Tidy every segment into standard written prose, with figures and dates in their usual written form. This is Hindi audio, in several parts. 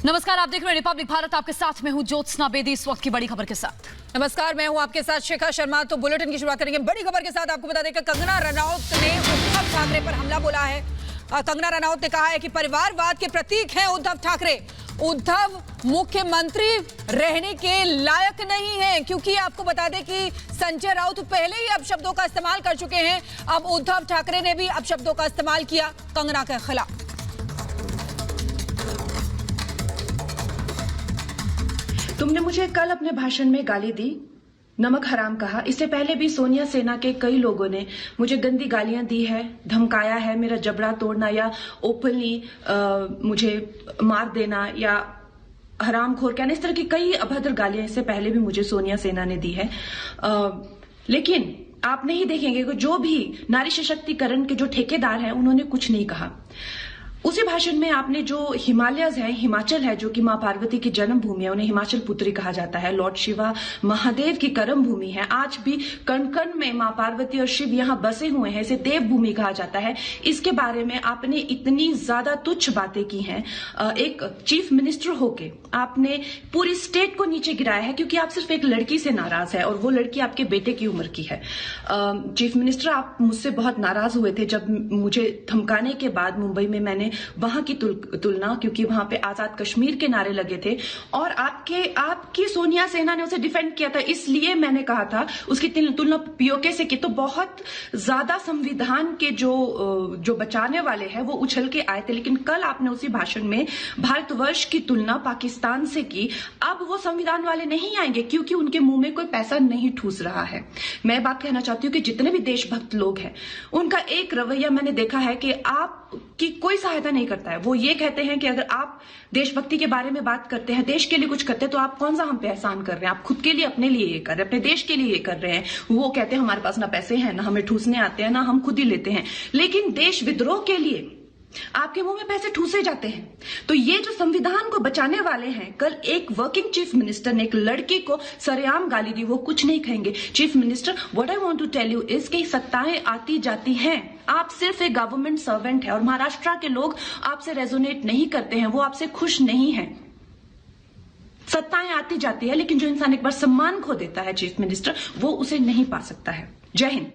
नमस्कार, आप देख रहे हैं रिपब्लिक भारत। आपके साथ में हूं ज्योत्सना बेदी। इस वक्त की बड़ी खबर के साथ। नमस्कार, मैं हूं आपके साथ शिखा शर्मा। तो बुलेटिन की शुरुआत करेंगे बड़ी खबर के साथ। आपको बता दें कि कंगना रनौत ने उद्धव ठाकरे पर हमला बोला है। कंगना रनौत ने कहा है कि परिवारवाद के प्रतीक हैं उद्धव ठाकरे। उद्धव मुख्यमंत्री रहने के लायक नहीं है, क्योंकि आपको बता दें कि संजय राउत पहले ही अपशब्दों का इस्तेमाल कर चुके हैं। अब उद्धव ठाकरे ने भी अपशब्दों का इस्तेमाल किया कंगना के खिलाफ। तुमने मुझे कल अपने भाषण में गाली दी, नमक हराम कहा। इससे पहले भी सोनिया सेना के कई लोगों ने मुझे गंदी गालियां दी है, धमकाया है, मेरा जबड़ा तोड़ना या ओपनली मुझे मार देना या हरामखोर कहना, इस तरह की कई अभद्र गालियां इससे पहले भी मुझे सोनिया सेना ने दी है। लेकिन आप नहीं देखेंगे कि जो भी नारी सशक्तिकरण के जो ठेकेदार हैं उन्होंने कुछ नहीं कहा। उसी भाषण में आपने जो हिमालयज है, हिमाचल है, जो कि मां पार्वती की जन्मभूमि है, उन्हें हिमाचल पुत्री कहा जाता है, लॉर्ड शिवा महादेव की कर्म भूमि है। आज भी कण कण में मां पार्वती और शिव यहां बसे हुए हैं, इसे देवभूमि कहा जाता है। इसके बारे में आपने इतनी ज्यादा तुच्छ बातें की हैं। एक चीफ मिनिस्टर होके आपने पूरी स्टेट को नीचे गिराया है, क्योंकि आप सिर्फ एक लड़की से नाराज है और वो लड़की आपके बेटे की उम्र की है। चीफ मिनिस्टर, आप मुझसे बहुत नाराज हुए थे जब मुझे धमकाने के बाद मुंबई में मैंने वहां की तुलना, क्योंकि वहां पे आजाद कश्मीर के नारे लगे थे और आपकी सोनिया सेना ने उसे डिफेंड किया था, इसलिए मैंने कहा था उसकी तुलना पीओके से की। तो बहुत ज्यादा संविधान के जो बचाने वाले हैं वो उछल के आए थे। लेकिन कल आपने उसी भाषण में भारतवर्ष की तुलना पाकिस्तान से की। अब वो संविधान वाले नहीं आएंगे, क्योंकि उनके मुंह में कोई पैसा नहीं ठूस रहा है। मैं बात कहना चाहती हूँ कि जितने भी देशभक्त लोग हैं उनका एक रवैया मैंने देखा है कि आपकी कोई सहायता नहीं करता है। वो ये कहते हैं कि अगर आप देशभक्ति के बारे में बात करते हैं, देश के लिए कुछ करते हैं, तो आप कौन सा हम पे एहसान कर रहे हैं? आप खुद के लिए, अपने लिए ये कर रहे हैं, अपने देश के लिए ये कर रहे हैं। वो कहते हैं हमारे पास ना पैसे हैं, ना हमें ठूसने आते हैं, ना हम खुद ही लेते हैं। लेकिन देश विद्रोह के लिए आपके मुंह में पैसे ठूसे जाते हैं। तो ये जो संविधान को बचाने वाले हैं, कल एक वर्किंग चीफ मिनिस्टर ने एक लड़की को सरेआम गाली दी, वो कुछ नहीं कहेंगे। Chief minister, what I want to tell you is कि सत्ताएं आती जाती हैं। आप सिर्फ एक गवर्नमेंट सर्वेंट है और महाराष्ट्र के लोग आपसे रेजोनेट नहीं करते हैं, वो आपसे खुश नहीं है। सत्ताएं आती जाती है, लेकिन जो इंसान एक बार सम्मान खो देता है चीफ मिनिस्टर, वो उसे नहीं पा सकता है। जय हिंद।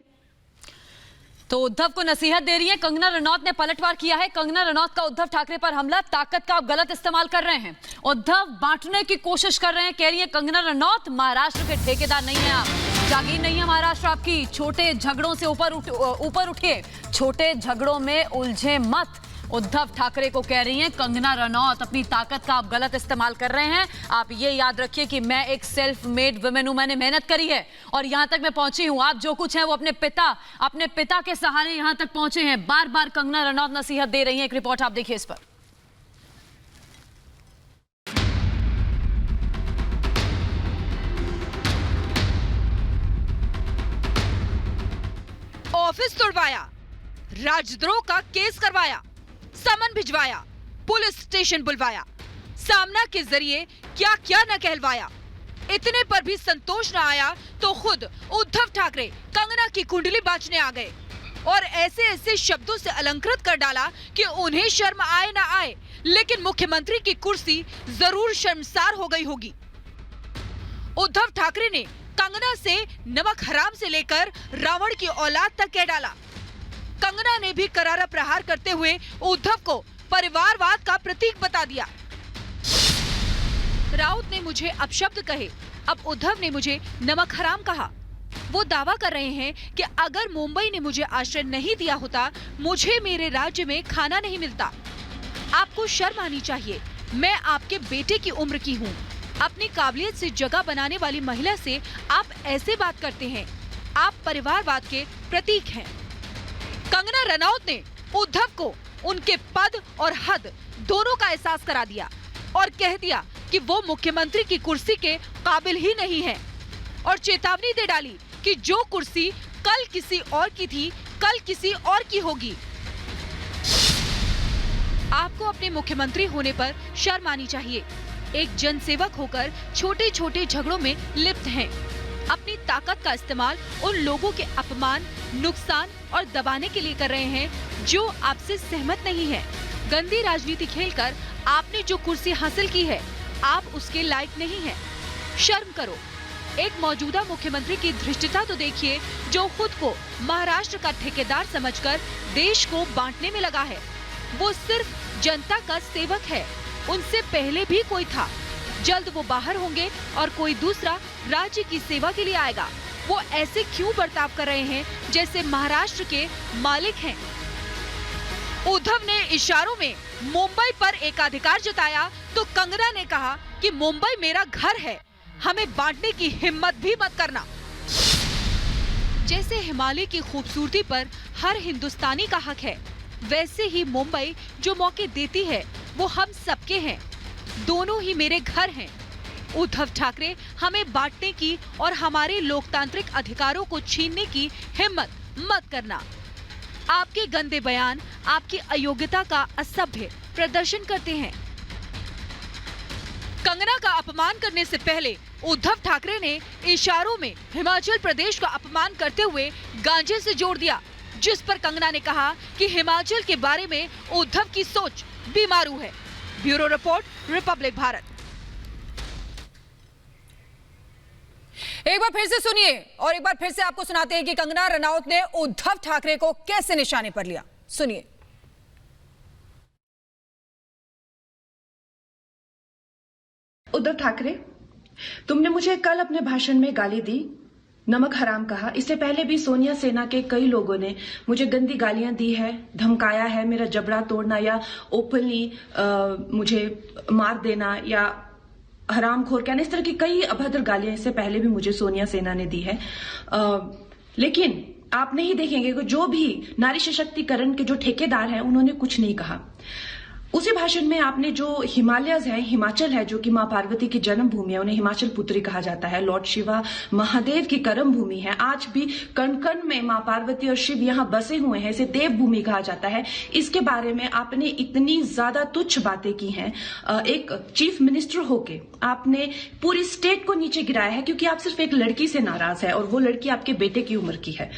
तो उद्धव को नसीहत दे रही है कंगना रनौत ने। पलटवार किया है कंगना रनौत का उद्धव ठाकरे पर हमला। ताकत का आप गलत इस्तेमाल कर रहे हैं, उद्धव बांटने की कोशिश कर रहे हैं। कह रही है कंगना रनौत, महाराष्ट्र के ठेकेदार नहीं है आप, जागीर नहीं है महाराष्ट्र आपकी। छोटे झगड़ों से ऊपर उठिए, छोटे झगड़ों में उलझे मत। उद्धव ठाकरे को कह रही हैं कंगना रनौत, अपनी ताकत का आप गलत इस्तेमाल कर रहे हैं। आप ये याद रखिए कि मैं एक सेल्फ मेड वुमेन हूं, मैंने मेहनत करी है और यहां तक मैं पहुंची हूं। आप जो कुछ है वो अपने पिता के सहारे यहां तक पहुंचे हैं। बार बार कंगना रनौत नसीहत दे रही हैं। एक रिपोर्ट आप देखिए इस पर। ऑफिस तोड़वाया, राजद्रोह का केस करवाया, समन भिजवाया, पुलिस स्टेशन बुलवाया, सामना के जरिए क्या क्या न कहलवाया। इतने पर भी संतोष न आया तो खुद उद्धव ठाकरे कंगना की कुंडली बांचने आ गए और ऐसे ऐसे शब्दों से अलंकृत कर डाला कि उन्हें शर्म आए ना आए, लेकिन मुख्यमंत्री की कुर्सी जरूर शर्मसार हो गई होगी। उद्धव ठाकरे ने कंगना से नमक हराम से लेकर रावण की औलाद तक कह डाला। कंगना ने भी करारा प्रहार करते हुए उद्धव को परिवारवाद का प्रतीक बता दिया। राउत ने मुझे अपशब्द कहे, अब उद्धव ने मुझे नमक हराम कहा। वो दावा कर रहे हैं कि अगर मुंबई ने मुझे आश्रय नहीं दिया होता, मुझे मेरे राज्य में खाना नहीं मिलता। आपको शर्म आनी चाहिए, मैं आपके बेटे की उम्र की हूँ। अपनी काबिलियत से जगह बनाने वाली महिला से आप ऐसे बात करते हैं। आप परिवारवाद के प्रतीक हैं। कंगना रनौत ने उद्धव को उनके पद और हद दोनों का एहसास करा दिया और कह दिया कि वो मुख्यमंत्री की कुर्सी के काबिल ही नहीं है और चेतावनी दे डाली कि जो कुर्सी कल किसी और की थी, कल किसी और की होगी। आपको अपने मुख्यमंत्री होने पर शर्म आनी चाहिए। एक जनसेवक होकर छोटे छोटे झगड़ों में लिप्त हैं। अपनी ताकत का इस्तेमाल उन लोगों के अपमान, नुकसान और दबाने के लिए कर रहे हैं जो आपसे सहमत नहीं है। गंदी राजनीति खेलकर आपने जो कुर्सी हासिल की है, आप उसके लायक नहीं हैं। शर्म करो। एक मौजूदा मुख्यमंत्री की धृष्टता तो देखिए, जो खुद को महाराष्ट्र का ठेकेदार समझकर देश को बांटने में लगा है। वो सिर्फ जनता का सेवक है। उनसे पहले भी कोई था। जल्द वो बाहर होंगे और कोई दूसरा राज्य की सेवा के लिए आएगा। वो ऐसे क्यों बर्ताव कर रहे हैं जैसे महाराष्ट्र के मालिक हैं? उद्धव ने इशारों में मुंबई पर एकाधिकार जताया तो कंगना ने कहा कि मुंबई मेरा घर है, हमें बांटने की हिम्मत भी मत करना। जैसे हिमालय की खूबसूरती पर हर हिंदुस्तानी का हक है, वैसे ही मुंबई जो मौके देती है वो हम सबके हैं। दोनों ही मेरे घर हैं। उद्धव ठाकरे हमें बांटने की और हमारे लोकतांत्रिक अधिकारों को छीनने की हिम्मत मत करना। आपके गंदे बयान आपकी अयोग्यता का असभ्य प्रदर्शन करते हैं। कंगना का अपमान करने से पहले उद्धव ठाकरे ने इशारों में हिमाचल प्रदेश का अपमान करते हुए गांजे से जोड़ दिया, जिस पर कंगना ने कहा कि हिमाचल के बारे में उद्धव की सोच बीमारू है। Bureau report, Republic Bharat. एक बार फिर से सुनिए और एक बार फिर से आपको सुनाते हैं कि कंगना रनौत ने उद्धव ठाकरे को कैसे निशाने पर लिया। सुनिए। उद्धव ठाकरे, तुमने मुझे कल अपने भाषण में गाली दी, नमक हराम कहा। इससे पहले भी सोनिया सेना के कई लोगों ने मुझे गंदी गालियां दी है, धमकाया है, मेरा जबड़ा तोड़ना या ओपनली मुझे मार देना या हरामखोर कहना, इस तरह की कई अभद्र गालियां इससे पहले भी मुझे सोनिया सेना ने दी है। लेकिन आप नहीं देखेंगे कि जो भी नारी सशक्तिकरण के जो ठेकेदार हैं उन्होंने कुछ नहीं कहा। उसी भाषण में आपने जो हिमालयज है, हिमाचल है, जो कि मां पार्वती की जन्मभूमि है, उन्हें हिमाचल पुत्री कहा जाता है, लॉर्ड शिवा महादेव की कर्म भूमि है, आज भी कण कण में मां पार्वती और शिव यहां बसे हुए हैं, इसे देवभूमि कहा जाता है। इसके बारे में आपने इतनी ज्यादा तुच्छ बातें की हैं। एक चीफ मिनिस्टर होके आपने पूरी स्टेट को नीचे गिराया है, क्योंकि आप सिर्फ एक लड़की से नाराज है और वो लड़की आपके बेटे की उम्र की है।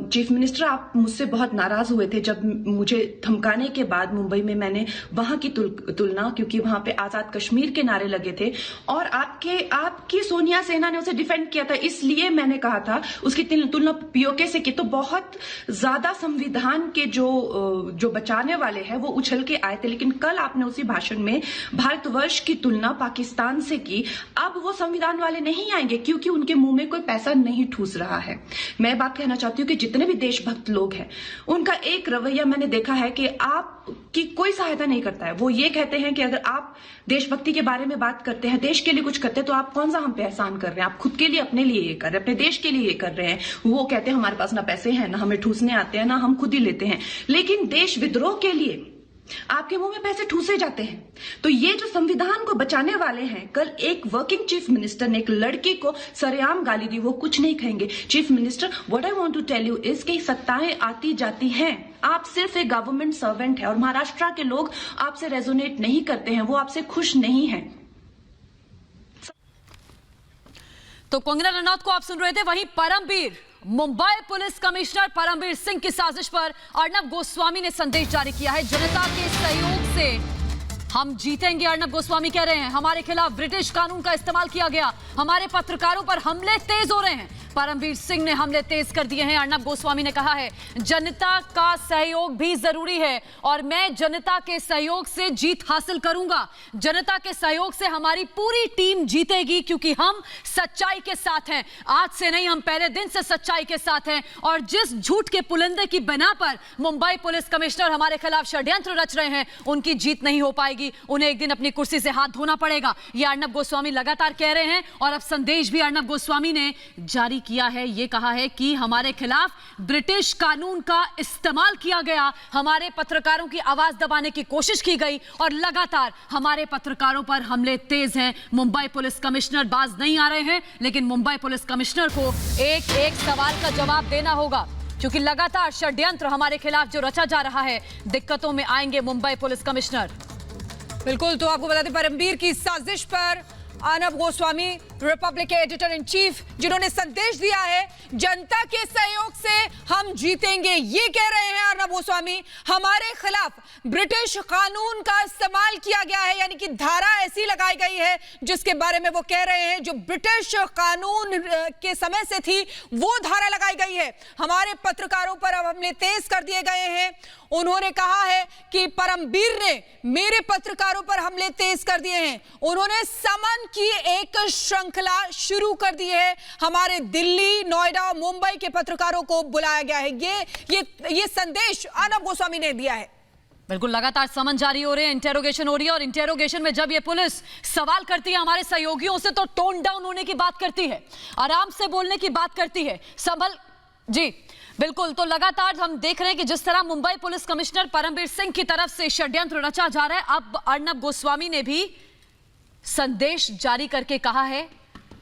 चीफ मिनिस्टर, आप मुझसे बहुत नाराज हुए थे जब मुझे धमकाने के बाद मुंबई में मैंने वहां की तुलना, क्योंकि वहां पे आजाद कश्मीर के नारे लगे थे और आपकी सोनिया सेना ने उसे डिफेंड किया था, इसलिए मैंने कहा था उसकी तुलना पीओके से की। तो बहुत ज्यादा संविधान के जो बचाने वाले हैं वो उछल के आए थे, लेकिन कल आपने उसी भाषण में भारतवर्ष की तुलना पाकिस्तान से की। अब वो संविधान वाले नहीं आएंगे क्योंकि उनके मुंह में कोई पैसा नहीं ठूस रहा है। मैं बात कहना चाहती हूँ कि जितने भी देशभक्त लोग हैं उनका एक रवैया मैंने देखा है कि आपकी कोई सहायता नहीं करता है। वो ये कहते हैं कि अगर आप देशभक्ति के बारे में बात करते हैं, देश के लिए कुछ करते हैं, तो आप कौन सा हम पे एहसान कर रहे हैं? आप खुद के लिए, अपने लिए ये कर रहे हैं, अपने देश के लिए ये कर रहे हैं। वो कहते हैं हमारे पास ना पैसे हैं, ना हमें ठूसने आते हैं, ना हम खुद ही लेते हैं। लेकिन देश विद्रोह के लिए आपके मुंह में पैसे ठूसे जाते हैं। तो ये जो संविधान को बचाने वाले हैं, कल एक वर्किंग चीफ मिनिस्टर ने एक लड़की को सरेआम गाली दी, वो कुछ नहीं कहेंगे। Chief minister, what I want to tell you is कि सत्ताएं आती जाती हैं। आप सिर्फ एक गवर्नमेंट सर्वेंट है और महाराष्ट्र के लोग आपसे रेजोनेट नहीं करते हैं, वो आपसे खुश नहीं है। तो कंगना रनौत को आप सुन रहे थे। वहीं परमबीर, मुंबई पुलिस कमिश्नर परमबीर सिंह की साजिश पर अर्नब गोस्वामी ने संदेश जारी किया है। जनता के सहयोग से हम जीतेंगे, अर्नब गोस्वामी कह रहे हैं। हमारे खिलाफ ब्रिटिश कानून का इस्तेमाल किया गया, हमारे पत्रकारों पर हमले तेज हो रहे हैं। परमबीर सिंह ने हमले तेज कर दिए हैं। अर्नब गोस्वामी ने कहा है जनता का सहयोग भी जरूरी है और मैं जनता के सहयोग से जीत हासिल करूंगा। जनता के सहयोग से हमारी पूरी टीम जीतेगी क्योंकि हम सच्चाई के साथ हैं। आज से नहीं, हम पहले दिन से सच्चाई के साथ हैं और जिस झूठ के पुलिंदे की बिना पर मुंबई पुलिस कमिश्नर हमारे खिलाफ षड्यंत्र रच रहे हैं, उनकी जीत नहीं हो पाएगी। उन्हें एक दिन अपनी कुर्सी से हाथ धोना पड़ेगा। ये अर्नब गोस्वामी लगातार कह रहे हैं और अब संदेश भी अर्नब गोस्वामी ने जारी किया है। ये कहा है कि हमारे खिलाफ ब्रिटिश कानून का इस्तेमाल किया गया, हमारे पत्रकारों की आवाज दबाने की कोशिश की गई और लगातार हमारे पत्रकारों पर हमले तेज हैं। मुंबई पुलिस कमिश्नर बाज नहीं आ रहे हैं, लेकिन मुंबई पुलिस कमिश्नर को एक एक सवाल का जवाब देना होगा क्योंकि लगातार षड्यंत्र हमारे खिलाफ जो रचा जा रहा है, दिक्कतों में आएंगे मुंबई पुलिस कमिश्नर। बिल्कुल, तो आपको बता दें परमबीर की साजिश पर अर्नब गोस्वामी, रिपब्लिक के एडिटर इन चीफ, जिन्होंने संदेश दिया है जनता के सहयोग से हम जीतेंगे। ये कह रहे हैं अर्नब गोस्वामी, हमारे खिलाफ ब्रिटिश कानून का इस्तेमाल किया गया है, यानी कि धारा ऐसी लगाई गई है जिसके बारे में वो कह रहे हैं जो ब्रिटिश कानून के समय से थी वो धारा लगाई गई है। हमारे पत्रकारों पर अब हमले तेज कर दिए गए हैं। उन्होंने कहा है कि परमवीर ने मेरे पत्रकारों पर हमले तेज कर दिए हैं। उन्होंने समन की एक श्रृंखला शुरू कर दी है। हमारे दिल्ली, नोएडा, मुंबई के पत्रकारों को बुलाया गया है। ये संदेश अर्नब गोस्वामी ने दिया है। बिल्कुल, लगातार समन जारी हो रहे हैं, इंटेरोगेशन हो रही है, और इंटेरोगेशन में जब ये पुलिस सवाल करती है हमारे सहयोगियों से तो टोन डाउन होने की बात करती है, आराम से बोलने की बात करती है, संभल जी बिल्कुल। तो लगातार हम देख रहे हैं कि जिस तरह मुंबई पुलिस कमिश्नर परमवीर सिंह की तरफ से षड्यंत्र रचा जा रहा है, अब अर्नब गोस्वामी ने भी संदेश जारी करके कहा है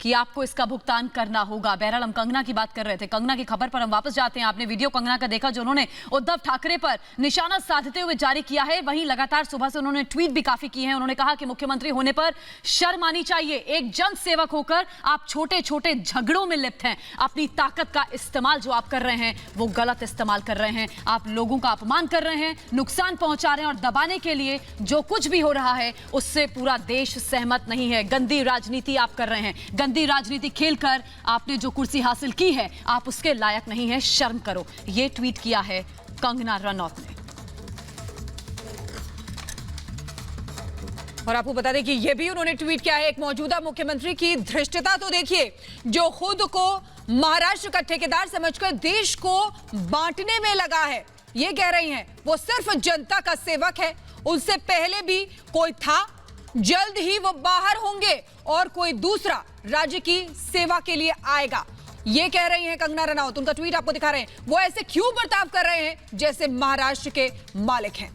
कि आपको इसका भुगतान करना होगा। बहरहाल हम कंगना की बात कर रहे थे, कंगना की खबर पर हम वापस जाते हैं। आपने वीडियो कंगना का देखा जो उन्होंने उद्धव ठाकरे पर निशाना साधते हुए जारी किया है। वहीं लगातार सुबह से उन्होंने ट्वीट भी काफी किए हैं। उन्होंने कहा कि मुख्यमंत्री होने पर शर्म आनी चाहिए, एक जन सेवक होकर आप छोटे छोटे झगड़ों में लिप्त हैं। अपनी ताकत का इस्तेमाल जो आप कर रहे हैं वो गलत इस्तेमाल कर रहे हैं। आप लोगों का अपमान कर रहे हैं, नुकसान पहुंचा रहे हैं, और दबाने के लिए जो कुछ भी हो रहा है उससे पूरा देश सहमत नहीं है। गंदी राजनीति आप कर रहे हैं, गंदी राजनीति खेलकर आपने जो कुर्सी हासिल की है आप उसके लायक नहीं है, शर्म करो। ये ट्वीट किया है कंगना रनौत ने। और आपको बता दें कि यह भी उन्होंने ट्वीट किया है, एक मौजूदा मुख्यमंत्री की धृष्टता तो देखिए, जो खुद को महाराष्ट्र का ठेकेदार समझकर देश को बांटने में लगा है। ये कह रही हैं वो सिर्फ जनता का सेवक है, उससे पहले भी कोई था, जल्द ही वो बाहर होंगे और कोई दूसरा राज्य की सेवा के लिए आएगा। ये कह रही हैं कंगना रनौत। उनका ट्वीट आपको दिखा रहे हैं। वो ऐसे क्यों बर्ताव कर रहे हैं जैसे महाराष्ट्र के मालिक हैं।